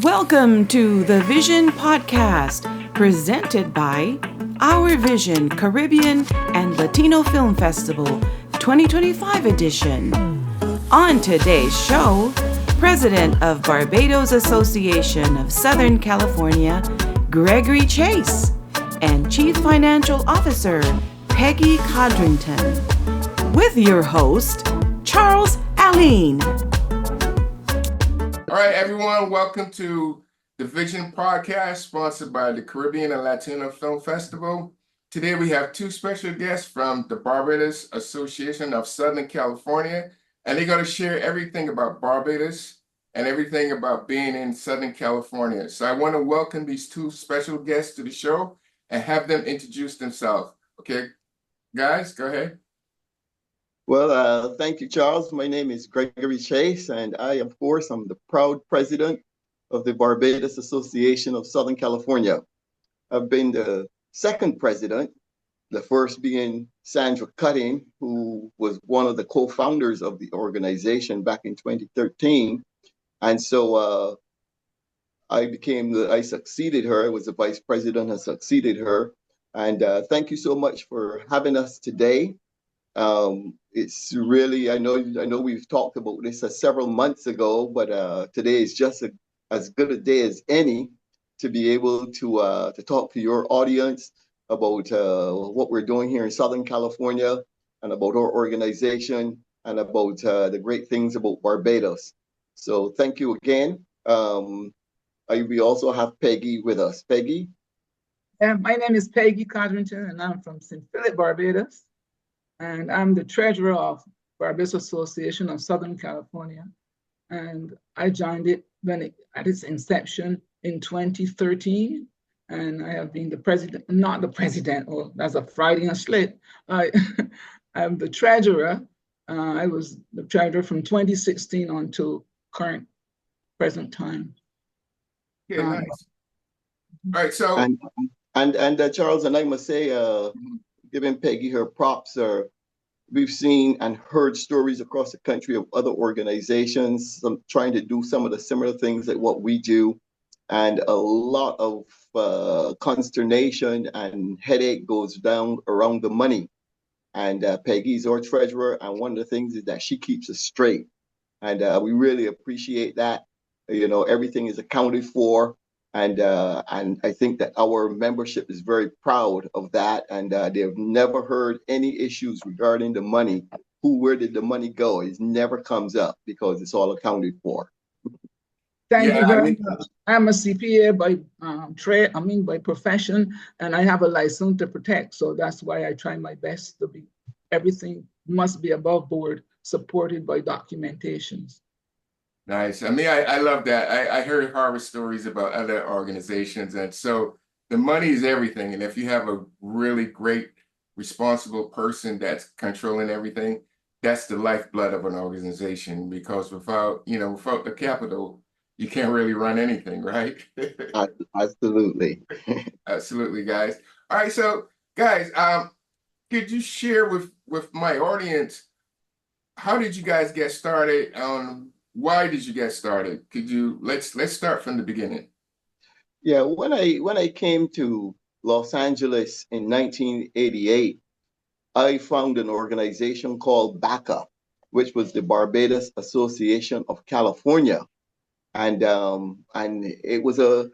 Welcome to the Vision Podcast, presented by Our Vision Caribbean and Latino Film Festival 2025 edition. On today's show, President of Barbados Association of Southern California, Gregory Chase, and Chief Financial Officer, Peggy Codrington, with your host, Charles Allen. All right, everyone, welcome to the Vision Podcast, sponsored by the Caribbean and Latino Film Festival. Today we have two special guests from the Barbados Association of Southern California, and they're going to share everything about Barbados and everything about being in Southern California. So I want to welcome these two special guests to the show and have them introduce themselves. Okay, guys, go ahead. Well, thank you, Charles. My name is Gregory Chase, and I'm the proud president of the Barbados Association of Southern California. I've been the second president, the first being Sandra Cutting, who was one of the co-founders of the organization back in 2013. And so I succeeded her. I was the vice president and succeeded her. And thank you so much for having us today. It's really, I know we've talked about this several months ago, but today is just as good a day as any to be able to talk to your audience about what we're doing here in Southern California and about our organization and about the great things about Barbados. So thank you again. We also have Peggy with us. Peggy? My name is Peggy Codrington, and I'm from St. Philip, Barbados. And I'm the treasurer of Barbados Association of Southern California. And I joined it at its inception in 2013. And I have been the president, not the president, oh, that's a Freudian slip. I'm the treasurer. I was the treasurer from 2016 on to present time. Yeah, nice. All right, so. And Charles, and I must say, giving Peggy her props, we've seen and heard stories across the country of other organizations trying to do some of the similar things that what we do, and a lot of consternation and headache goes down around the money. And Peggy's our treasurer, and one of the things is that she keeps us straight, and we really appreciate that. You know, everything is accounted for. And I think that our membership is very proud of that. And they've never heard any issues regarding the money. Where did the money go? It never comes up because it's all accounted for. Thank you very much. I'm a CPA by profession, and I have a license to protect. So that's why I try my best to be, everything must be above board, supported by documentations. Nice. I mean, I love that. I heard horror stories about other organizations. And so the money is everything. And if you have a really great, responsible person that's controlling everything, that's the lifeblood of an organization, because without the capital, you can't really run anything, right? Absolutely. Absolutely, guys. All right. So, guys, could you share with my audience, how did you guys get started? Why did you get started? Let's start from the beginning. Yeah, when I came to Los Angeles in 1988, I found an organization called BASC, which was the Barbados Association of California, and it was a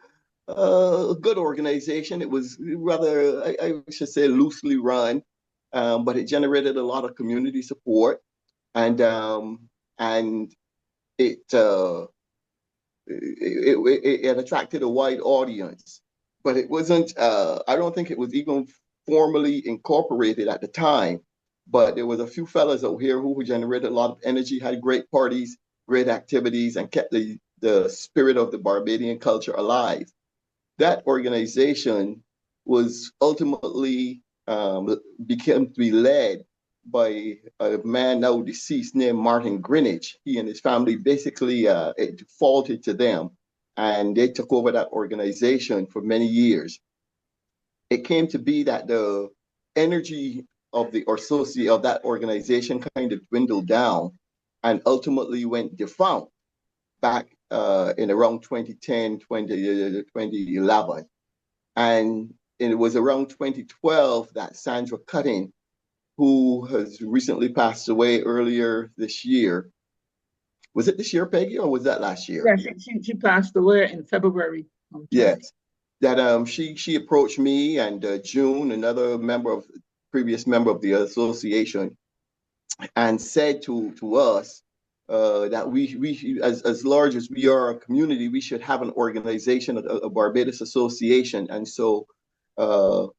good organization. It was rather, I should say, loosely run, but it generated a lot of community support, and it attracted a wide audience, but it wasn't, I don't think it was even formally incorporated at the time, but there was a few fellas out here who generated a lot of energy, had great parties, great activities, and kept the spirit of the Barbadian culture alive. That organization was ultimately became to be led by a man now deceased named Martin Greenwich. He and his family basically it defaulted to them, and they took over that organization for many years. It came to be that the energy of that organization kind of dwindled down and ultimately went defunct back in around 2010, 2011. And it was around 2012 that Sandra Cutting, who has recently passed away earlier this year. Was it this year, Peggy, or was that last year? Yeah, she passed away in February. Yes. That she approached me and June, another previous member of the association, and said to us that we as large as we are a community, we should have an organization, a Barbados association. And so the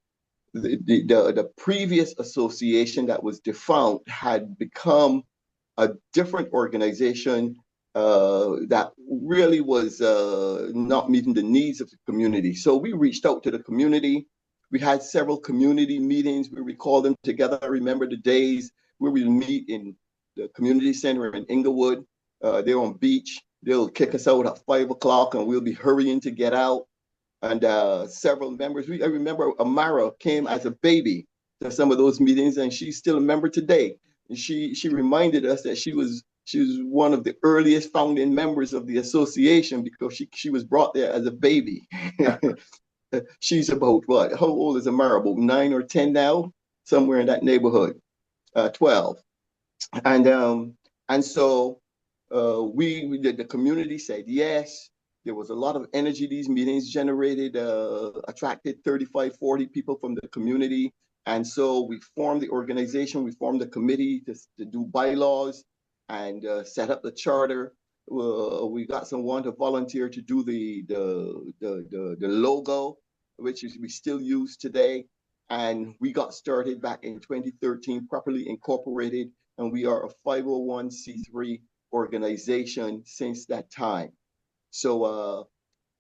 previous association that was defunct had become a different organization that really was not meeting the needs of the community. So we reached out to the community. We had several community meetings. We recall them together. I remember the days where we meet in the community center in Inglewood. They're on beach. They'll kick us out at 5 o'clock and we'll be hurrying to get out. And several members, I remember Amara came as a baby to some of those meetings, and she's still a member today. And she reminded us that she was one of the earliest founding members of the association because she was brought there as a baby. She's about what? How old is Amara? About 9 or 10 now, somewhere in that neighborhood, 12. And so the community said yes. There was a lot of energy. These meetings generated, attracted 35, 40 people from the community. And so we formed the organization. We formed a committee to do bylaws and set up the charter. We got someone to volunteer to do the logo, which we still use today. And we got started back in 2013, properly incorporated, and we are a 501c3 organization since that time. So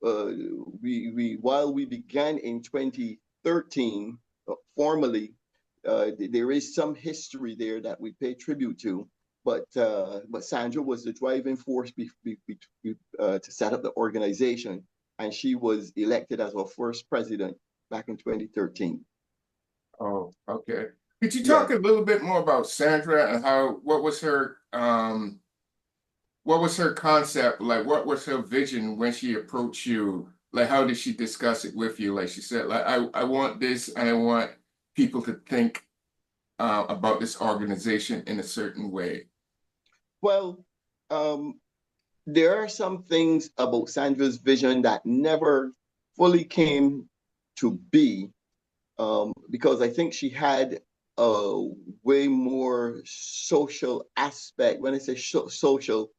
while we began in 2013 formally, there is some history there that we pay tribute to. But Sandra was the driving force to set up the organization, and she was elected as our first president back in 2013. Oh, okay. Could you talk a little bit more about Sandra and what was her concept? Like, what was her vision when she approached you? Like, how did she discuss it with you? Like she said, like, I want this, and I want people to think about this organization in a certain way. Well, there are some things about Sandra's vision that never fully came to be, because I think she had a way more social aspect. When I say social,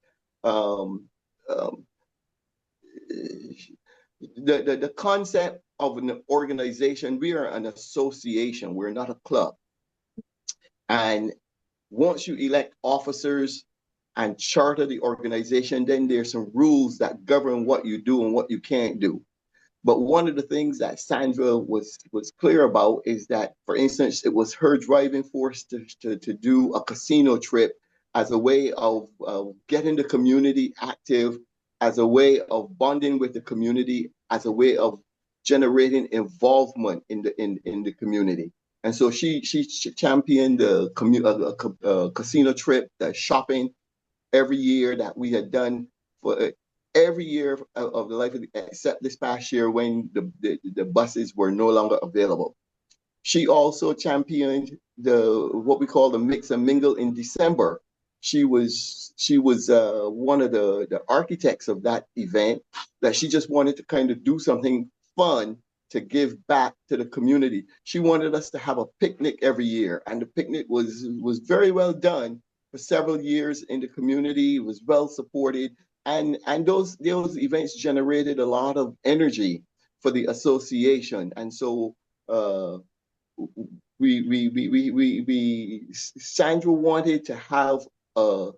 the concept of an organization, we are an association, we're not a club. And once you elect officers and charter the organization, then there's some rules that govern what you do and what you can't do. But one of the things that Sandra was clear about is that, for instance, it was her driving force to do a casino trip as a way of getting the community active, as a way of bonding with the community, as a way of generating involvement in the community. And so she championed the casino trip, the shopping every year that we had done for every year of the life of except this past year when the buses were no longer available. She also championed what we call the mix and mingle in December. She was one of the architects of that event, that she just wanted to kind of do something fun to give back to the community. She wanted us to have a picnic every year, and the picnic was very well done for several years in the community. It was well supported, and those events generated a lot of energy for the association. And so Sandra wanted to have a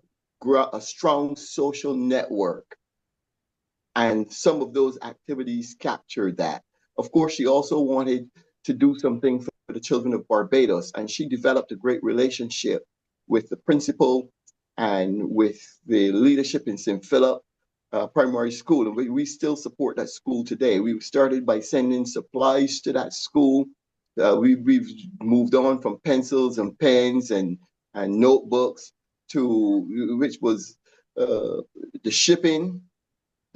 strong social network, and some of those activities captured that. Of course, she also wanted to do something for the children of Barbados, and she developed a great relationship with the principal and with the leadership in St. Philip Primary School. And we still support that school today. We started by sending supplies to that school. We've moved on from pencils and pens and notebooks to which was the shipping,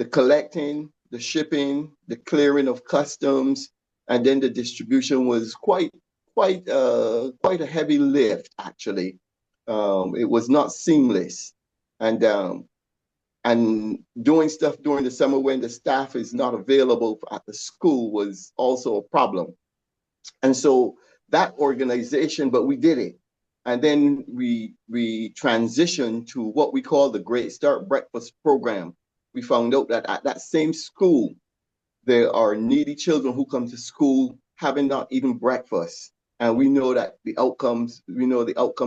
the collecting, the shipping, the clearing of customs, and then the distribution was quite a heavy lift, actually. It was not seamless. And doing stuff during the summer when the staff is not available at the school was also a problem. And so that organization, but we did it. And then we transitioned to what we call the Great Start Breakfast Program. We found out that at that same school, there are needy children who come to school having not eaten breakfast. And we know that the outcomes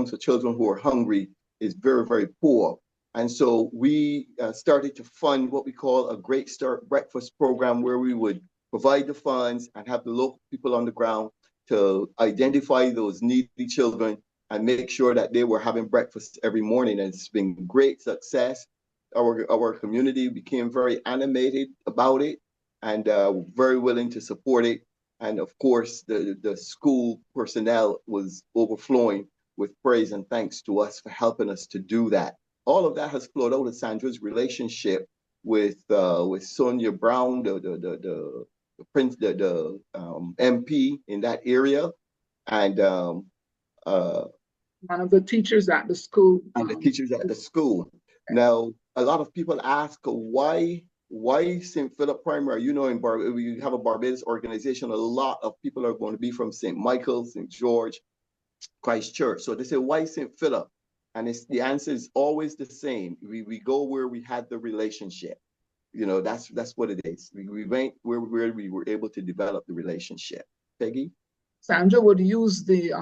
for children who are hungry is very, very poor. And so we started to fund what we call a Great Start Breakfast Program, where we would provide the funds and have the local people on the ground to identify those needy children and make sure that they were having breakfast every morning. And it's been great success. Our community became very animated about it and very willing to support it. And of course, the school personnel was overflowing with praise and thanks to us for helping us to do that. All of that has flowed out of Sandra's relationship with Sonia Brown, the MP in that area, and one of the teachers at the school. And the teachers at the school. Now, a lot of people ask why St. Philip Primary? You know, we have a Barbados organization. A lot of people are going to be from St. Michael, St. George, Christ Church. So they say, why St. Philip? And the answer is always the same. We go where we had the relationship. You know, that's what it is. We went where we were able to develop the relationship. Peggy? Sandra would use the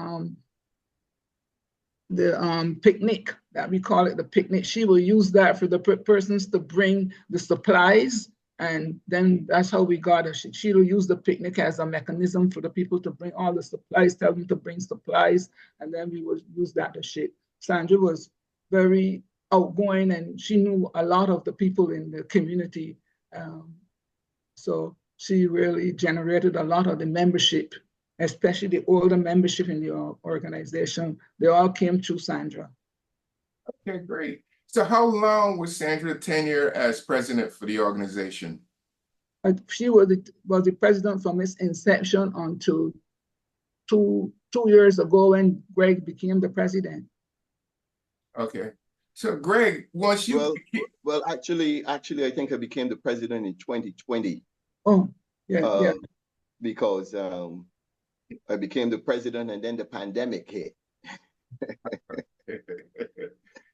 picnic, that we call it the picnic. She will use that for the persons to bring the supplies, and then that's how we got her. She will use the picnic as a mechanism for the people to bring all the supplies, tell them to bring supplies, and then we would use that to ship. Sandra was very outgoing, and she knew a lot of the people in the community. So she really generated a lot of the membership, especially the older membership in the organization. They all came through Sandra. Okay, great. So how long was Sandra tenure as president for the organization? She was the president from its inception until two years ago when Greg became the president. Okay. So Greg, once you actually, I think I became the president in 2020. Oh, yeah. Because I became the president and then the pandemic hit.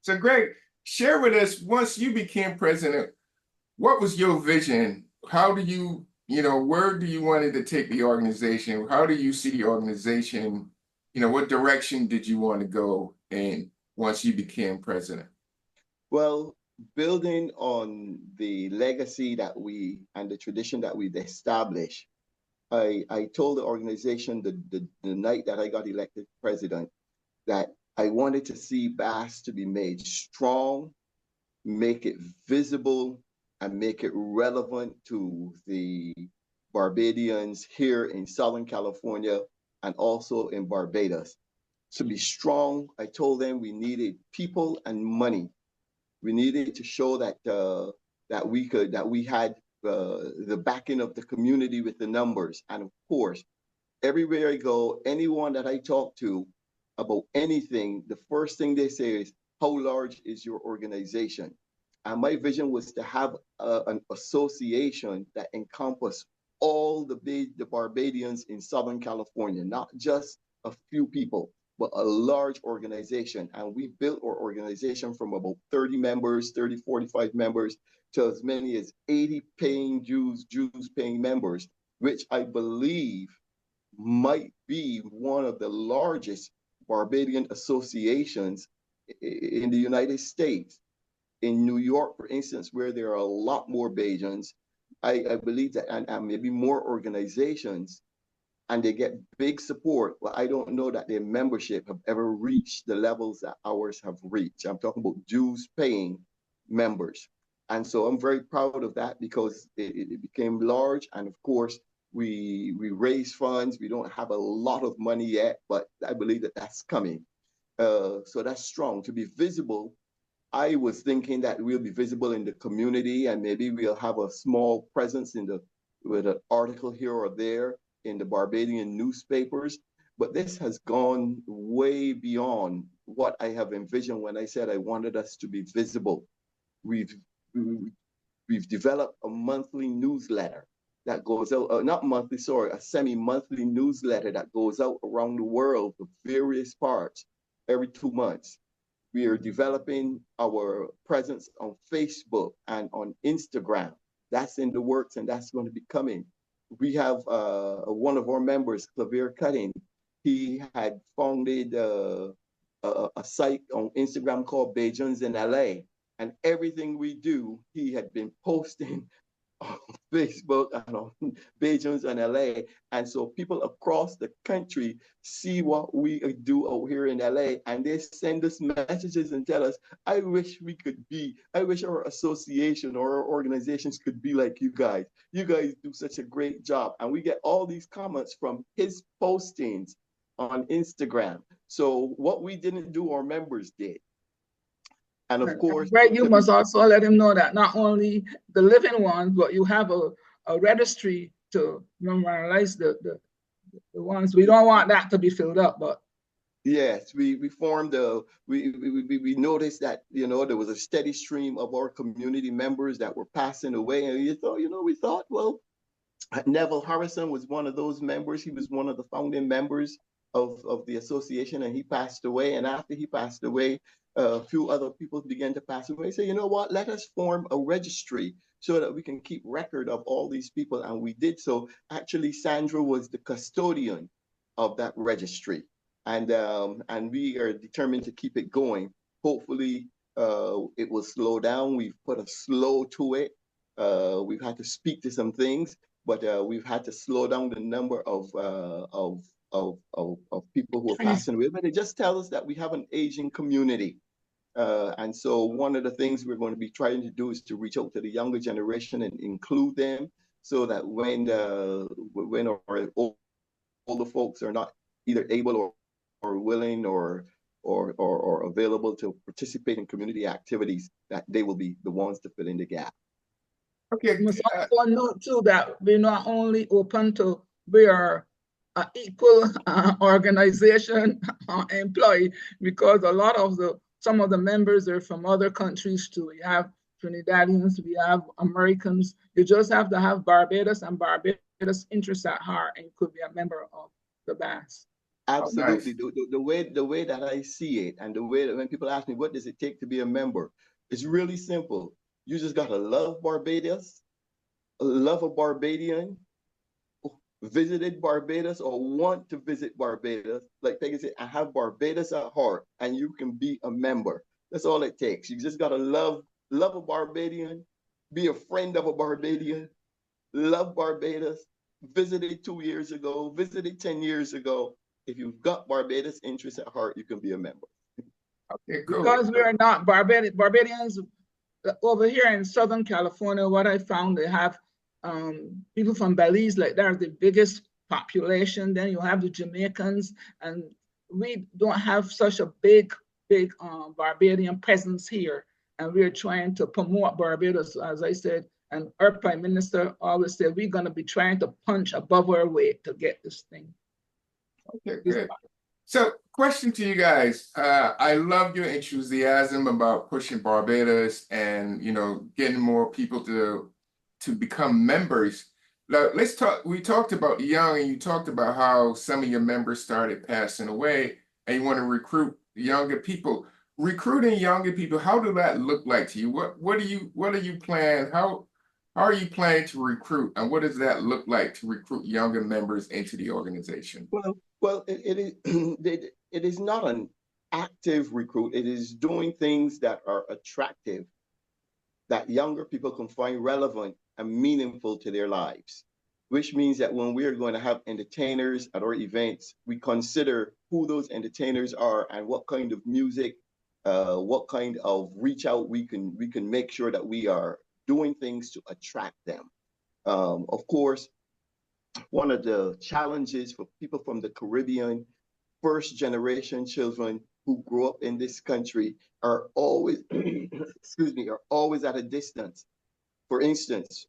So Greg, share with us, once you became president, what was your vision? How do you, where do you want to take the organization? How do you see the organization? What direction did you want to go in once you became president? Well, building on the legacy and the tradition that we've established, I told the organization the night that I got elected president that I wanted to see BASC to be made strong, make it visible, and make it relevant to the Barbadians here in Southern California and also in Barbados. To be strong, I told them we needed people and money. We needed to show that we had the backing of the community with the numbers. And of course, everywhere I go, anyone that I talk to about anything, the first thing they say is, how large is your organization? And my vision was to have an association that encompassed all the Barbadians in Southern California, not just a few people, but a large organization. And we built our organization from about 30 members, 45 members, to as many as 80 paying Jews paying members, which I believe might be one of the largest Barbadian associations in the United States. In New York, for instance, where there are a lot more Bajans, I believe that, and maybe more organizations, and they get big support, but I don't know that their membership have ever reached the levels that ours have reached. I'm talking about Jews paying members. And so I'm very proud of that because it became large. And of course, we raise funds. We don't have a lot of money yet, but I believe that that's coming. So that's strong. To be visible, I was thinking that we'll be visible in the community and maybe we'll have a small presence with an article here or there in the Barbadian newspapers. But this has gone way beyond what I have envisioned when I said I wanted us to be visible. We've we've developed a monthly newsletter that goes out, not monthly, sorry, a semi-monthly newsletter that goes out around the world to various parts every 2 months. We are developing our presence on Facebook and on Instagram. That's in the works and that's going to be coming. We have one of our members, Sandra Cutting. He had founded a site on Instagram called Bajans in LA. And everything we do, he had been posting on Facebook and on Bajans in LA. And so people across the country see what we do out here in LA and they send us messages and tell us, I wish our association or our organizations could be like you guys. You guys do such a great job. And we get all these comments from his postings on Instagram. So what we didn't do, our members did. And of course, Greg, you must also let him know that not only the living ones, but you have a registry to memorialize the ones. We don't want that to be filled up, but yes, we formed we noticed that there was a steady stream of our community members that were passing away, and we thought, well, Neville Harrison was one of those members. He was one of the founding members of the association, and he passed away. And after he passed away, a few other people began to pass away. Say, you know what? Let us form a registry so that we can keep record of all these people, and we did so. Actually, Sandra was the custodian of that registry, and we are determined to keep it going. Hopefully, it will slow down. We've put a slow to it. We've had to speak to some things, but we've had to slow down the number of people who are passing away. But it just tells us that we have an aging community. And so one of the things we're going to be trying to do is to reach out to the younger generation and include them so that when our older folks are not either able or willing or available to participate in community activities, that they will be the ones to fill in the gap. Okay. You must also note too that we're not only open to, we are an equal organization employee, because a lot of some of the members are from other countries too. We have Trinidadians, we have Americans. You just have to have Barbados and Barbados interests at heart, and you could be a member of the BASC. Absolutely. Oh, nice. The way that I see it, and the way that when people ask me, what does it take to be a member? It's really simple. You just got to love Barbados, love a Barbadian, visited Barbados or want to visit Barbados. Like Peggy said, I have Barbados at heart, and you can be a member. That's all it takes. You just got to love a Barbadian, be a friend of a Barbadian, love Barbados, visited 2 years ago, visited 10 years ago. If you've got Barbados interests at heart, you can be a member. Okay, cool. Because we are not Barbadians over here in Southern California, what I found, they have people from Belize, like they're the biggest population. Then you have the Jamaicans, and we don't have such a big Barbadian presence here. And we're trying to promote Barbados, as I said, and our Prime Minister always said, we're going to be trying to punch above our weight to get this thing. Okay, good. So, question to you guys. I love your enthusiasm about pushing Barbados and, getting more people to become members. Now, let's talk. We talked about young, and you talked about how some of your members started passing away, and you want to recruit younger people. Recruiting younger people, how does that look like to you? What are you planning? How are you planning to recruit, and what does that look like to recruit younger members into the organization? Well, it is not an active recruit. It is doing things that are attractive, that younger people can find relevant and meaningful to their lives, which means that when we are going to have entertainers at our events, we consider who those entertainers are and what kind of music, what kind of reach out we can make sure that we are doing things to attract them. Of course, one of the challenges for people from the Caribbean, first generation children, who grew up in this country are always, excuse me, are always at a distance. For instance,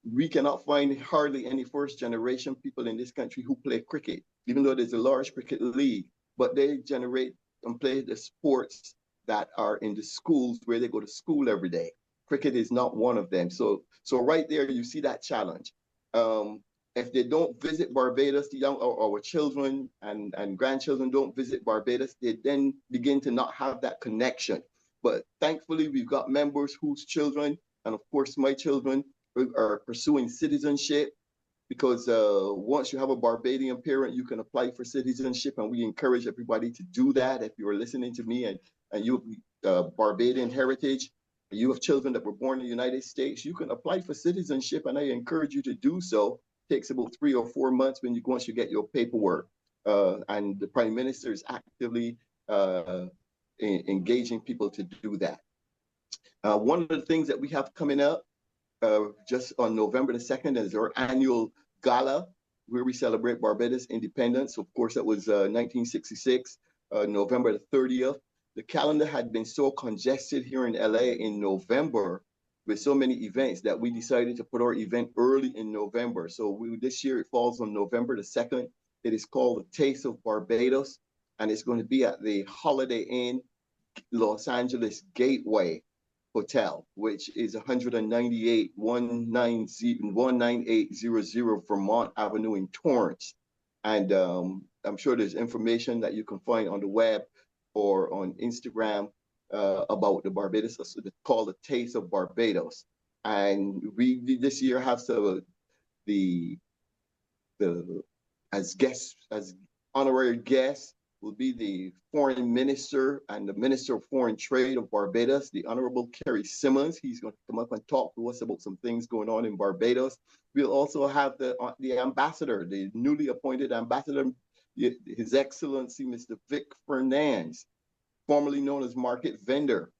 we cannot find hardly any first generation people in this country who play cricket, even though there's a large cricket league, but they generate and play the sports that are in the schools where they go to school every day. Cricket is not one of them. So right there, you see that challenge. If they don't visit Barbados, the young or our children and grandchildren don't visit Barbados, they then begin to not have that connection. But thankfully, we've got members whose children, and of course my children, are pursuing citizenship, because once you have a Barbadian parent, you can apply for citizenship, and we encourage everybody to do that. If you're listening to me and you have Barbadian heritage, you have children that were born in the United States, you can apply for citizenship, and I encourage you to do so. It takes about 3 or 4 months once you get your paperwork. And the Prime Minister is actively engaging people to do that. One of the things that we have coming up just on November the 2nd is our annual Gala, where we celebrate Barbados independence. Of course, that was 1966, November the 30th. The calendar had been so congested here in LA in November with so many events that we decided to put our event early in November. So this year it falls on November the 2nd. It is called the Taste of Barbados, and it's going to be at the Holiday Inn Los Angeles Gateway Hotel, which is 198 19800 Vermont Avenue in Torrance. And I'm sure there's information that you can find on the web or on Instagram about the Barbados. It's called the Taste of Barbados. And we this year have some as honorary guests will be the Foreign Minister and the Minister of Foreign Trade of Barbados, the Honorable Kerry Simmons. He's going to come up and talk to us about some things going on in Barbados. We'll also have the ambassador, the newly appointed ambassador, His Excellency Mr. Vic Fernandez, formerly known as Market Vendor.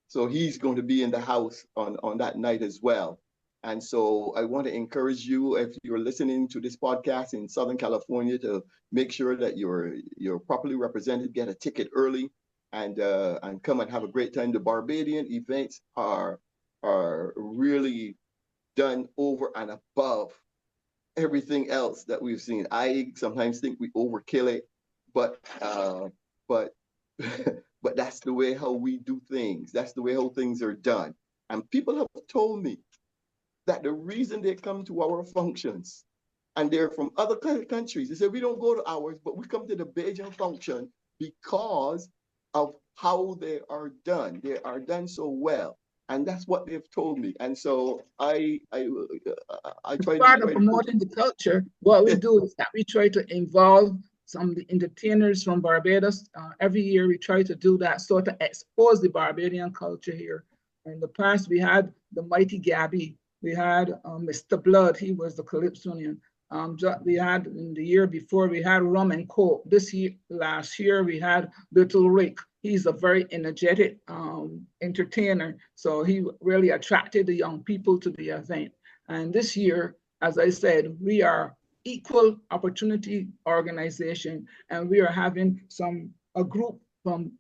So he's going to be in the house on that night as well. And so I want to encourage you, if you're listening to this podcast in Southern California, to make sure that you're properly represented, get a ticket early, and come and have a great time. The Barbadian events are really done over and above everything else that we've seen. I sometimes think we overkill it, but but that's the way how we do things. That's the way how things are done. And people have told me that the reason they come to our functions, and they're from other countries, they say, we don't go to ours, but we come to the Bajan function because of how they are done. They are done so well. And that's what they've told me. And so I try to... Part of promoting the culture, what we do is that we try to involve some of the entertainers from Barbados. Every year we try to do that, so to expose the Barbadian culture here. In the past, we had the Mighty Gabby. We had Mr. Blood, he was the Calypsonian. We had, in the year before, we had Rum and Coke. Last year, we had Little Rick. He's a very energetic entertainer. So he really attracted the young people to the event. And this year, as I said, we are equal opportunity organization, and we are having a group from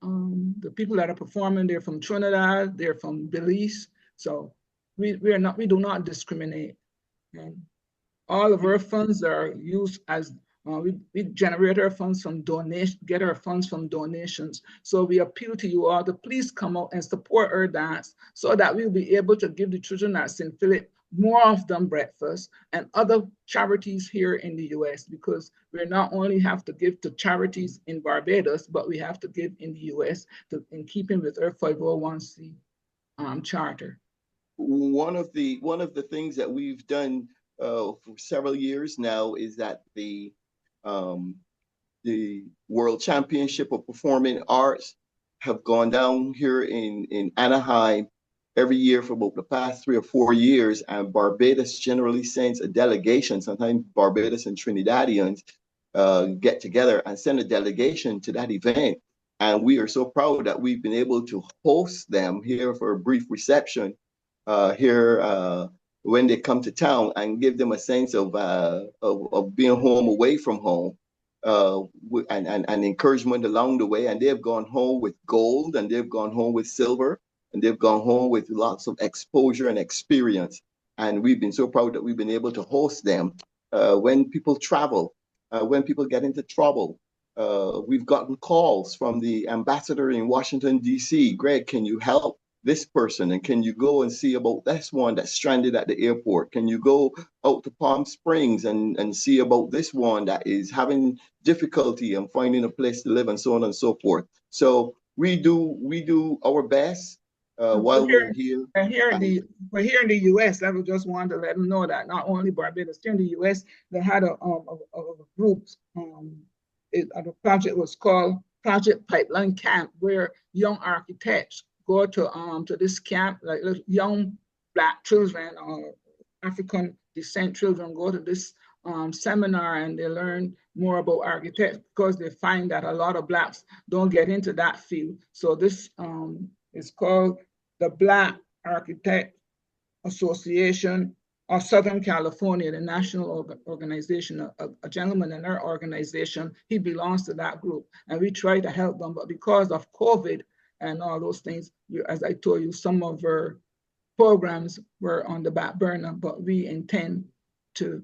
the people that are performing. They're from Trinidad, they're from Belize. So we do not discriminate. And all of our funds are used as we generate our funds from donations. So we appeal to you all to please come out and support our dance, so that we'll be able to give the children at St. Philip more of them breakfast and other charities here in the US, because we not only have to give to charities in Barbados, but we have to give in the US in keeping with our 501c charter. One of the things that we've done for several years now is that the World Championship of Performing Arts have gone down here in Anaheim every year for about the past 3 or 4 years, and Barbados generally sends a delegation. Sometimes Barbados and Trinidadians get together and send a delegation to that event. And we are so proud that we've been able to host them here for a brief reception here when they come to town, and give them a sense of being home away from home. and encouragement along the way. And they've gone home with gold, and they've gone home with silver, and they've gone home with lots of exposure and experience. And we've been so proud that we've been able to host them. When people travel, when people get into trouble, we've gotten calls from the ambassador in Washington, D.C. Greg, can you help this person? And can you go and see about this one that's stranded at the airport? Can you go out to Palm Springs and see about this one that is having difficulty and finding a place to live, and so on and so forth? So we do our best while we're here. And here in the U.S., I just wanted to let them know that not only Barbados, here in the U.S., they had a group. The project was called Project Pipeline Camp, where young architects go to this camp, like young Black children or African descent children go to this seminar, and they learn more about architects, because they find that a lot of Blacks don't get into that field. So this is called the Black Architect Association of Southern California, the national organization. A gentleman in our organization, he belongs to that group, and we try to help them. But because of COVID and all those things, as I told you, some of our programs were on the back burner, but we intend to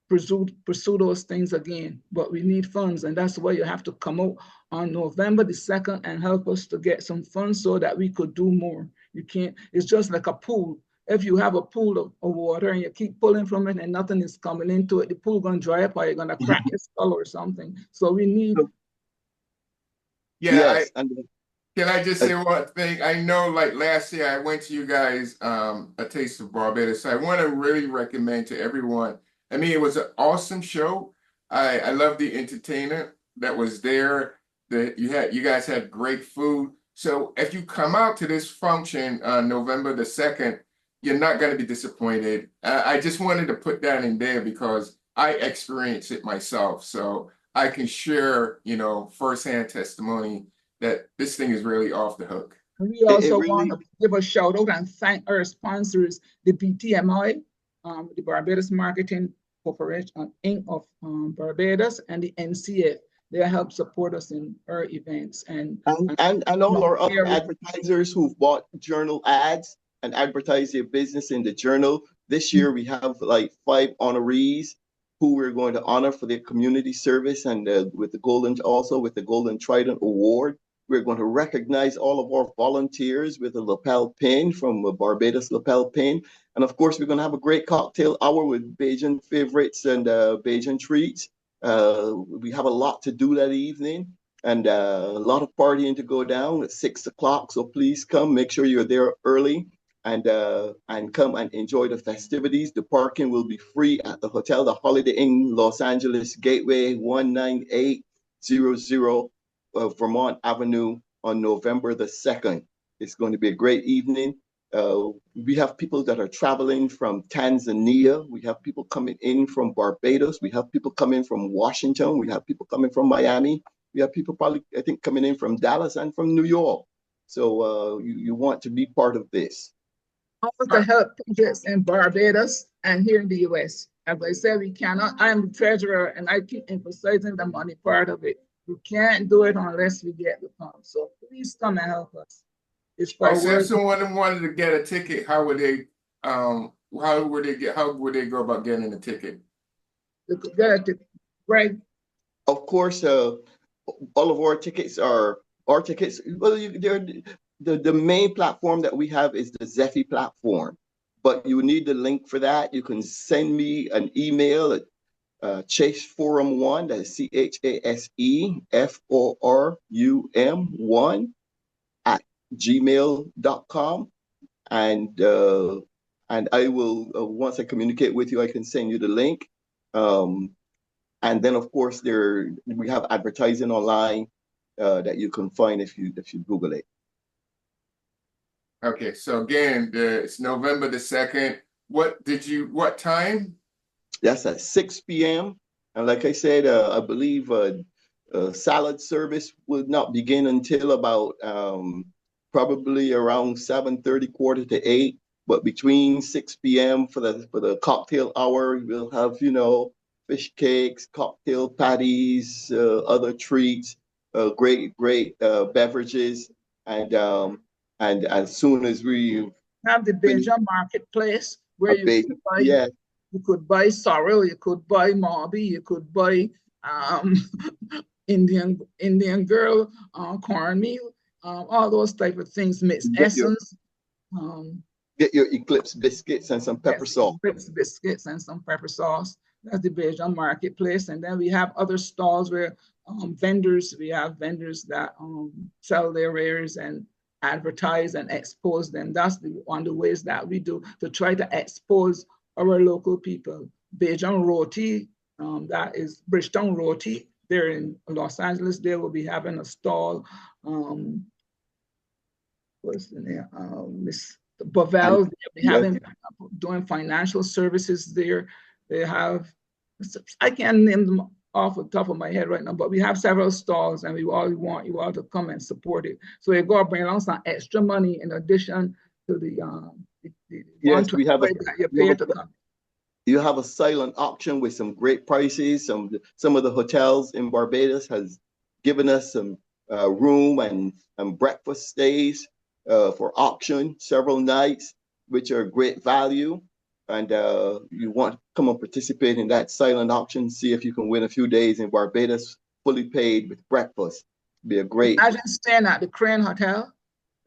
pursue those things again. But we need funds, and that's why you have to come out on November the 2nd and help us to get some funds so that we could do more. You can't, it's just like a pool. If you have a pool of water and you keep pulling from it and nothing is coming into it, the pool gonna dry up, or you're gonna crack its skull or something. So we need. Yeah, yes, can I just say one thing? I know, like last year, I went to you guys A Taste of Barbados. So I want to really recommend to everyone. I mean, it was an awesome show. I love the entertainer that was there. You guys had great food. So if you come out to this function on November the 2nd, you're not going to be disappointed. I just wanted to put that in there because I experienced it myself. So I can share, firsthand testimony that this thing is really off the hook. We also want to give a shout out and thank our sponsors, the BTMI, the Barbados Marketing Corporation Inc. of Barbados, and the NCF. They help support us in our events. And all our other advertisers who've bought journal ads and advertise their business in the journal. This year we have like 5 honorees who we're going to honor for their community service, and with the Golden Trident Award. We're going to recognize all of our volunteers with a lapel pin from Barbados Lapel Pin. And of course, we're going to have a great cocktail hour with Bajan favorites and Bajan treats. We have a lot to do that evening, and a lot of partying to go down at 6 o'clock. So please come, make sure you're there early, and come and enjoy the festivities. The parking will be free at the hotel, the Holiday Inn Los Angeles Gateway, 19800 Vermont Avenue on November the 2nd. It's going to be a great evening. We have people that are traveling from Tanzania. We have people coming in from Barbados. We have people coming from Washington. We have people coming from Miami. We have people probably, I think, coming in from Dallas and from New York. So you want to be part of this. Also to help projects in Barbados and here in the U.S. As I said, we cannot, I am the treasurer, and I keep emphasizing the money part of it. We can't do it unless we get the funds. So please come and help us. If someone wanted to get a ticket, how would they go about getting a ticket? They could get a ticket. Right. Of course, all of our tickets are our tickets. Well, the main platform that we have is the Zephy platform, but you need the link for that. You can send me an email at ChaseForum1, that is ChaseForum1 at gmail.com, and I will once I communicate with you, I can send you the link. And then of course we have advertising online that you can find if you Google it. Okay, so again, it's November the 2nd. What time? That's at 6 p.m. And like I said, I believe salad service will not begin until about probably around 7:30, 7:45. But between 6 p.m. for the cocktail hour, we'll have, fish cakes, cocktail patties, other treats, great beverages, and as soon as we Have the finish Bajan marketplace where a base, yeah, you could buy sorrel, you could buy marby, you could buy um, Indian girl, cornmeal, all those type of things, mixed essence. Get your Eclipse biscuits and some pepper sauce. Eclipse biscuits and some pepper sauce. That's the Bajan marketplace. And then we have other stalls where we have vendors that sell their wares and advertise and expose them. That's one of the ways that we do to try to expose our local people. Bajan Roti, that is Bridgetown Roti. They're in Los Angeles. They will be having a stall. What's the name? Miss Bavel, doing financial services there. They have, I can't name them off the top of my head right now, but we have several stalls and we all want you all to come and support it. So you go bring along some extra money in addition to the yes, we have you have a silent auction with some great prices. Some of the hotels in Barbados has given us some room and breakfast stays for auction several nights, which are great value. And you want to come and participate in that silent auction, see if you can win a few days in Barbados, fully paid with breakfast. Be a great. Imagine staying at the Crane Hotel.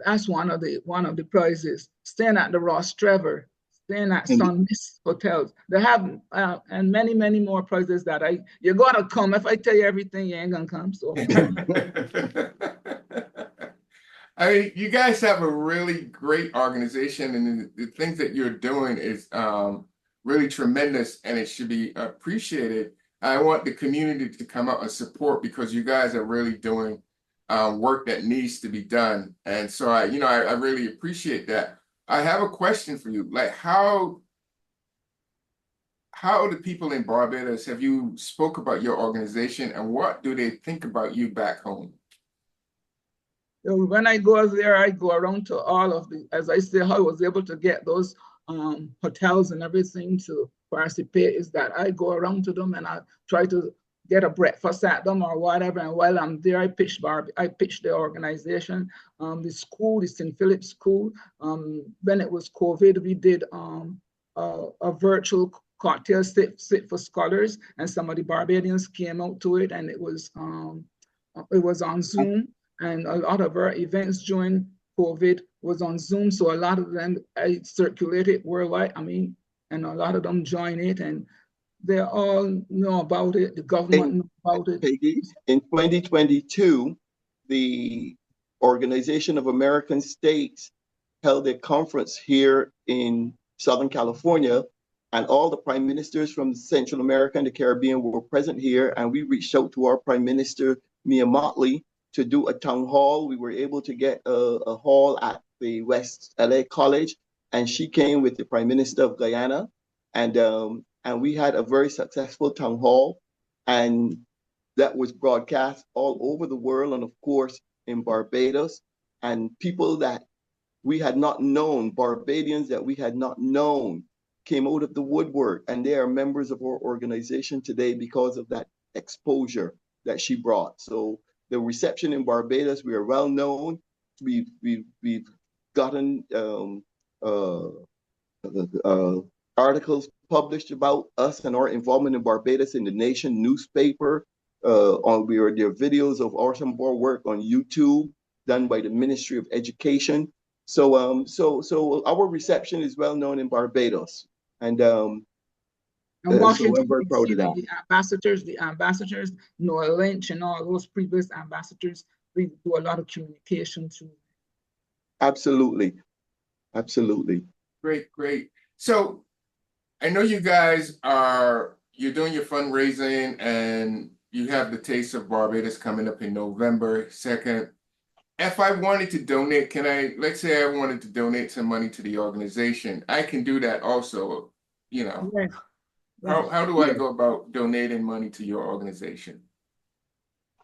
That's one of the prizes. Staying at the Ross Trevor, staying at Sun Miss hotels. They have and many more prizes that you're gonna come. If I tell you everything, you ain't gonna come. So. I mean, you guys have a really great organization, and the things that you're doing is really tremendous, and it should be appreciated. I want the community to come out and support because you guys are really doing work that needs to be done, and so I really appreciate that. I have a question for you, like how the people in Barbados, have you spoke about your organization, and what do they think about you back home? When I go there, I go around to all of as I say, how I was able to get those hotels and everything to participate is that I go around to them and I try to get a breakfast at them or whatever. And while I'm there, I pitch the organization, the school, the St. Philip School. When it was COVID, we did a virtual cocktail sit for scholars, and some of the Barbadians came out to it, and it was on Zoom. And a lot of our events during COVID was on Zoom. So a lot of them I circulated worldwide. I mean, and a lot of them joined it, and they all know about it. The government know about it. In 2022, the Organization of American States held a conference here in Southern California, and all the prime ministers from Central America and the Caribbean were present here. And we reached out to our Prime Minister, Mia Motley, to do a town hall. We were able to get a hall at the West LA College, and she came with the Prime Minister of Guyana, and we had a very successful town hall, and that was broadcast all over the world, and of course in Barbados, and people that we had not known, Barbadians that we had not known, came out of the woodwork, and they are members of our organization today because of that exposure that she brought. So the reception in Barbados, we are well known. We've gotten articles published about us and our involvement in Barbados in the Nation newspaper. There are videos of awesome work on YouTube done by the Ministry of Education. So our reception is well known in Barbados, and Washington, so I'm very proud of that. The ambassadors, Noah Lynch and all those previous ambassadors, we do a lot of communication too. Absolutely. Great. So I know you guys you're doing your fundraising, and you have the Taste of Barbados coming up in November 2nd. If I wanted to donate, let's say I wanted to donate some money to the organization, I can do that also, Yes. How do I go about donating money to your organization?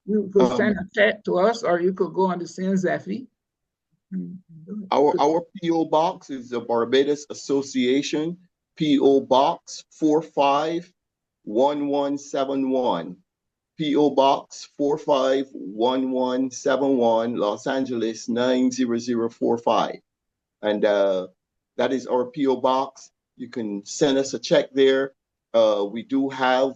You could send a check to us, or you could go on the Zeffy. Our P.O. Box is the Barbados Association, P.O. Box 1171, P.O. Box 451171, Los Angeles 90045. And that is our P.O. Box. You can send us a check there. We do have,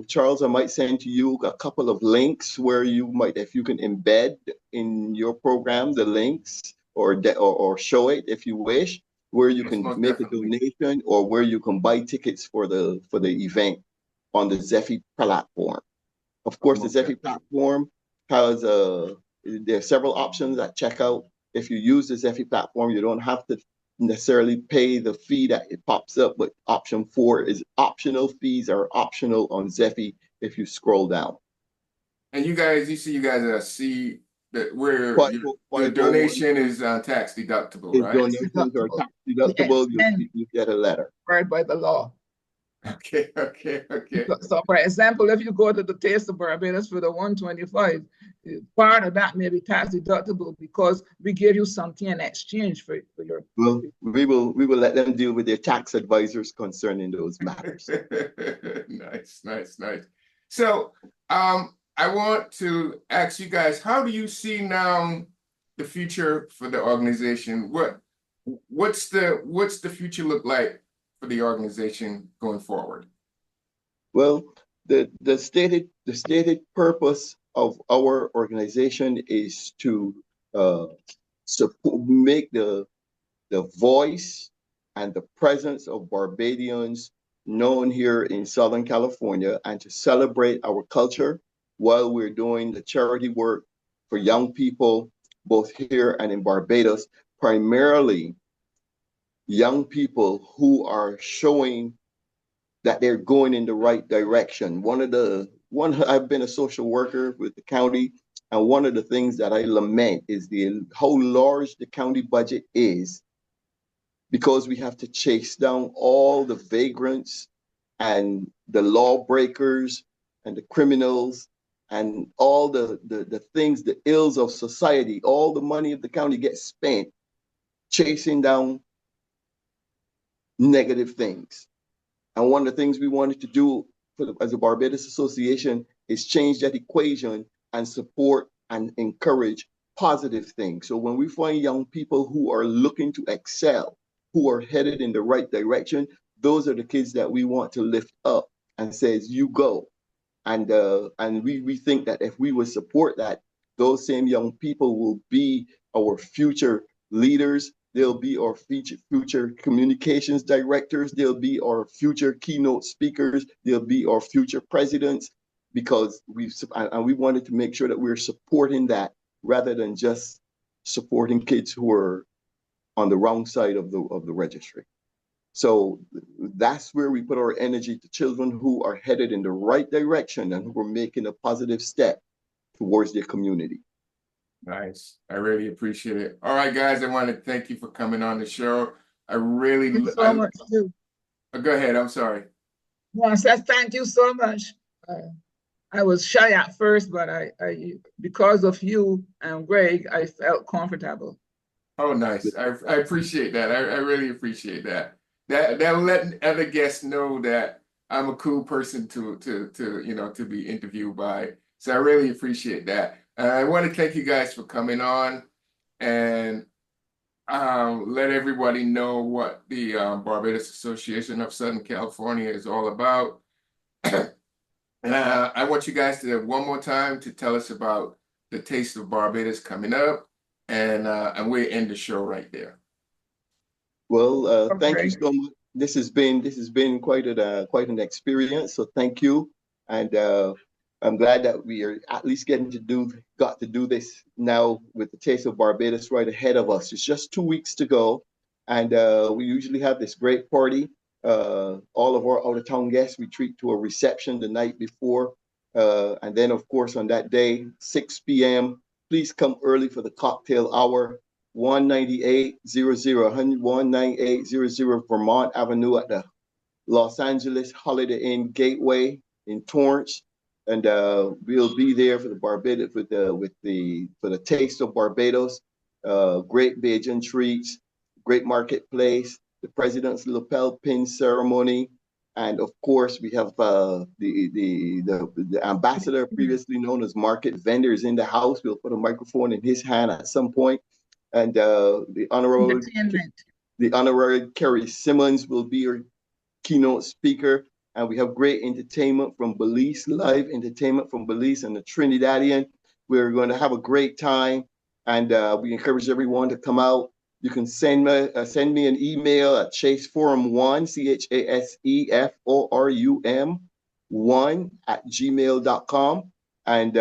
Charles, I might send to you a couple of links where you might, if you can embed in your program the links or show it if you wish, where you can make a donation or where you can buy tickets for the event on the Zephy platform. Of course, the Zephy platform has there are several options at checkout. If you use the Zephy platform, you don't have to necessarily pay the fee that it pops up, but option 4 is optional. Fees are optional on Zephy if you scroll down. And you guys see that where your donation is tax deductible, right? Donations are tax deductible. You get a letter. Right by the law. Okay. So, for example, if you go to the Taste of Barbados for the 125, part of that may be tax deductible because we give you something in exchange for your. Well, we will let them deal with their tax advisors concerning those matters. Nice. So, I want to ask you guys, how do you see now the future for the organization? What's the future look like for the organization going forward? Well, the stated purpose of our organization is to make the voice and the presence of Barbadians known here in Southern California, and to celebrate our culture while we're doing the charity work for young people, both here and in Barbados, primarily young people who are showing that they're going in the right direction. I've been a social worker with the county, and one of the things that I lament is how large the county budget is, because we have to chase down all the vagrants and the lawbreakers and the criminals and all the things, the ills of society. All the money of the county gets spent chasing down negative things. And one of the things we wanted to do as a Barbados Association is change that equation and support and encourage positive things. So when we find young people who are looking to excel, who are headed in the right direction, those are the kids that we want to lift up and says, you go. And we think that if we would support that, those same young people will be our future leaders. They'll be our future communications directors. They'll be our future keynote speakers. They'll be our future presidents, because we wanted to make sure that we're supporting that rather than just supporting kids who are on the wrong side of the registry. So that's where we put our energy, to children who are headed in the right direction and who are making a positive step towards their community. Nice. I really appreciate it. All right, guys, I want to thank you for coming on the show. I really Thank you so much too. Go ahead. I'm sorry. No, I said thank you so much. I was shy at first, but I because of you and Greg, I felt comfortable. Oh, nice. I appreciate that. I really appreciate that. That will let other guests know that I'm a cool person to be interviewed by. So I really appreciate that. I want to thank you guys for coming on, and let everybody know what the Barbados Association of Southern California is all about. And I want you guys to one more time to tell us about the Taste of Barbados coming up, and we'll end the show right there. Well, thank you so much. This has been quite an experience. So thank you, and I'm glad that we are at least got to do this now with the Taste of Barbados right ahead of us. It's just 2 weeks to go, and we usually have this great party. All of our out-of-town guests, we treat to a reception the night before, and then of course on that day, 6 p.m. Please come early for the cocktail hour. 19800 Vermont Avenue at the Los Angeles Holiday Inn Gateway in Torrance, and we'll be there for the Barbados for the Taste of Barbados. Great Bajan treats, great marketplace, the President's Lapel Pin ceremony, And of course, we have the ambassador, previously known as Market Vendors, in the house. We'll put a microphone in his hand at some point. And the honorary Kerry Simmons will be our keynote speaker. And we have great entertainment from Belize, live entertainment from Belize and the Trinidadian. We're going to have a great time. And we encourage everyone to come out. You can send me an email at chaseforum1, CHASEFORUM1 and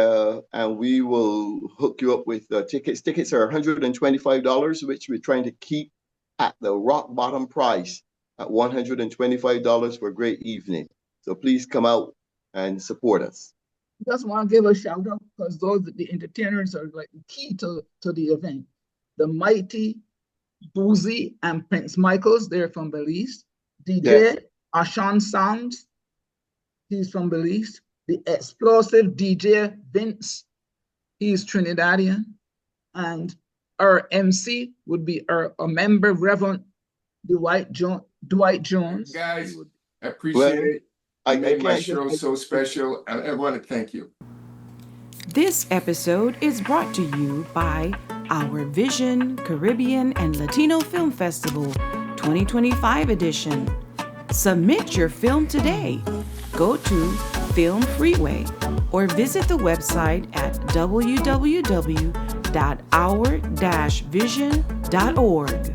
we will hook you up with tickets. Tickets are $125, which we're trying to keep at the rock bottom price at $125 for a great evening. So please come out and support us. Just want to give a shout out because the entertainers are like the key to the event. The Mighty, Boozy, and Prince Michaels, they're from Belize. DJ Ashan Sounds, he's from Belize. The explosive DJ Vince, he's Trinidadian. And our MC would be a member, Reverend Dwight Jones. Guys, I appreciate it. I made my show so special, and I want to thank you. This episode is brought to you by Our Vision Caribbean and Latino Film Festival 2025 edition. Submit your film today. Go to Film Freeway or visit the website at www.our-vision.org.